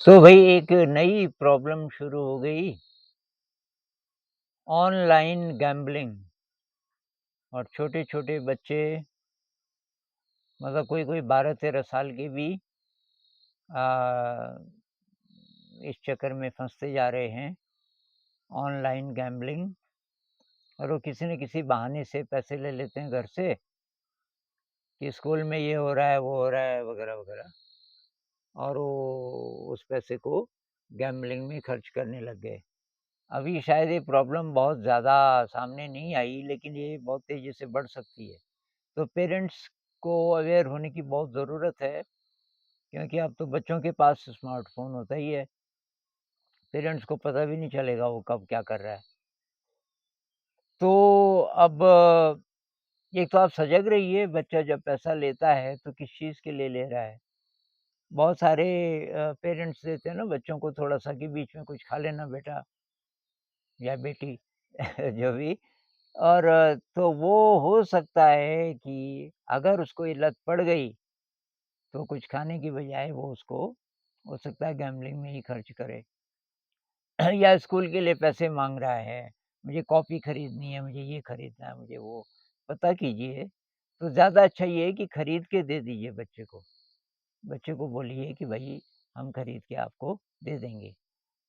तो भई एक नई प्रॉब्लम शुरू हो गई, ऑनलाइन गैम्बलिंग। और छोटे-छोटे बच्चे, मतलब कोई-कोई 12-13 साल के भी अ, इस चक्कर में फँसते जा रहे हैं, ऑनलाइन गैम्बलिंग। और वो किसी न किसी बहाने से पैसे ले लेते हैं घर से कि स्कूल में ये हो रहा है, वो हो रहा है वगैरह-वगैरह, और वो उस पैसे को गैम्बलिंग में खर्च करने लग गए। अभी शायद ये प्रॉब्लम बहुत ज़्यादा सामने नहीं आई, लेकिन ये बहुत तेज़ी से बढ़ सकती है। तो पेरेंट्स को अवेयर होने की बहुत ज़रूरत है, क्योंकि अब तो बच्चों के पास स्मार्टफ़ोन होता ही है। पेरेंट्स को पता भी नहीं चलेगा वो कब क्या कर रहा है। तो अब एक तो आप सजग रहिए, बच्चा जब पैसा लेता है तो किस चीज़ के लिए ले रहा है। बहुत सारे पेरेंट्स देते हैं ना बच्चों को थोड़ा-सा कि बीच में कुछ खा लेना बेटा या बेटी जो भी। और तो वो हो सकता है कि अगर उसको ये लत पड़ गई, तो कुछ खाने की बजाय वो उसको हो सकता है गैम्बलिंग में ही खर्च करे। या स्कूल के लिए पैसे माँग रहा है, मुझे कॉपी खरीदनी है, मुझे ये खरीदना है, मुझे वो। पता कीजिए, तो ज़्यादा अच्छा ये है कि खरीद के दे दीजिए बच्चे को। बच्चे को बोलिए कि भई हम खरीद के आपको दे देंगे।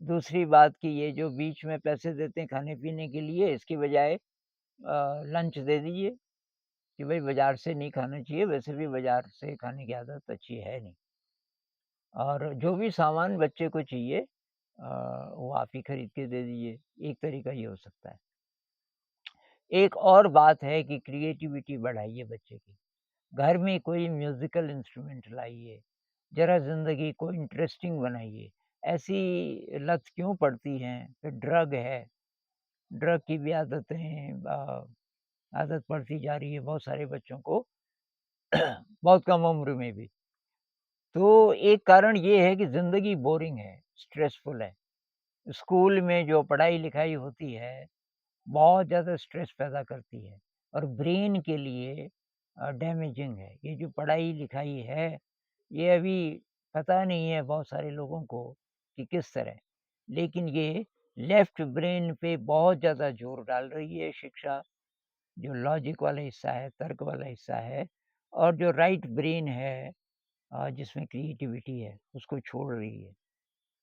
दूसरी बात कि ये जो बीच में पैसे देते हैं खाने-पीने के लिए, इसकी बजाय लंच दे दीजिए कि भई बाज़ार से नहीं खाना चाहिए, वैसे भी बाज़ार से खाने की आदत अच्छी है नहीं। और जो भी सामान बच्चे को चाहिए वो आप ही खरीद के दे दीजिए, एक तरीका ये हो सकता है। एक और बात है कि क्रिएटिविटी बढ़ाइए बच्चे की। घर में कोई म्यूज़िकल इंस्ट्रूमेंट लाइए, ज़रा ज़िंदगी को इंटरेस्टिंग बनाइए। ऐसी लत क्यों पड़ती हैं? फिर ड्रग है, ड्रग की भी आदत पड़ती जा रही है बहुत सारे बच्चों को बहुत कम उम्र में भी। तो एक कारण ये है कि ज़िंदगी बोरिंग है, स्ट्रेसफुल है। स्कूल में जो पढ़ाई-लिखाई होती है, बहुत ज़्यादा स्ट्रेस पैदा करती है और ब्रेन के लिए डैमेजिंग है। ये जो पढ़ाई-लिखाई है, ये अभी पता नहीं है बहुत सारे लोगों को कि किस तरह, लेकिन ये लेफ्ट ब्रेन पे बहुत ज़्यादा ज़ोर डाल रही है शिक्षा, जो लॉजिक वाला हिस्सा है, तर्क वाला हिस्सा है, और जो राइट ब्रेन है जिसमें क्रिएटिविटी है, उसको छोड़ रही है।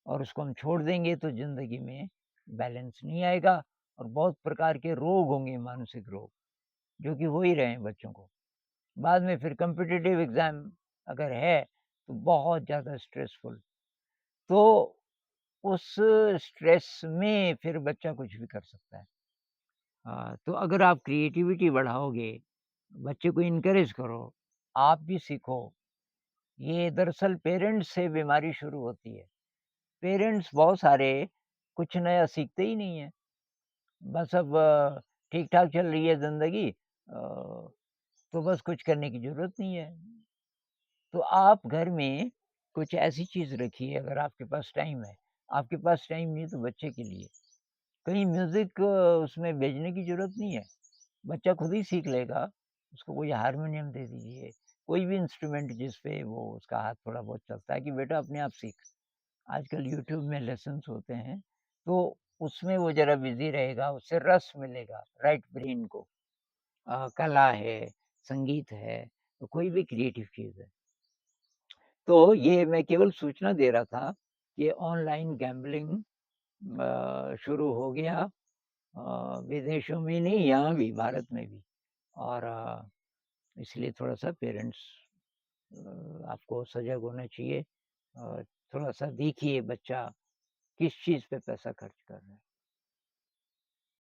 और उसको हम छोड़ देंगे तो ज़िंदगी में बैलेंस नहीं आएगा और बहुत प्रकार के रोग होंगे, मानसिक रोग, जो कि हो ही रहे हैं बच्चों को। बाद में फिर कॉम्पिटिटिव एग्ज़ाम अगर है, तो बहुत ज़्यादा स्ट्रेसफुल। तो उस स्ट्रेस में फिर बच्चा कुछ भी कर सकता है। तो अगर आप क्रिएटिविटी बढ़ाओगे, बच्चे को एनकरेज करो, आप भी सीखो। ये दरअसल पेरेंट्स से बीमारी शुरू होती है। पेरेंट्स बहुत सारे कुछ नया सीखते ही नहीं हैं। बस अब ठीक-ठाक चल रही है ज़िंदगी, तो बस कुछ करने की ज़रूरत नहीं है। तो आप घर में कुछ ऐसी चीज़ रखिए, अगर आपके पास टाइम है। आपके पास टाइम नहीं है तो बच्चे के लिए। कहीं म्यूज़िक उसमें भेजने की ज़रूरत नहीं है। बच्चा खुद ही सीख लेगा। उसको कोई हारमोनियम दे दीजिए, कोई भी इंस्ट्रूमेंट जिस पे वो उसका हाथ थोड़ा बहुत चलता है कि बेटा अपने आप सीख। आजकल यूट्यूब में लेसन्स होते हैं, तो उसमें वो ज़रा बिज़ी रहेगा, उससे रस मिलेगा राइट ब्रेन को। कला है, संगीत है, तो कोई भी क्रिएटिव चीज़ है। तो ये मैं केवल सूचना दे रहा था, ये ऑनलाइन गैम्बलिंग शुरू हो गया, विदेशों में नहीं, यहाँ भी, भारत में भी। और इसलिए थोड़ा-सा पेरेंट्स आपको सजग होना चाहिए और थोड़ा-सा देखिए बच्चा किस चीज़ पे पैसा खर्च कर रहा है।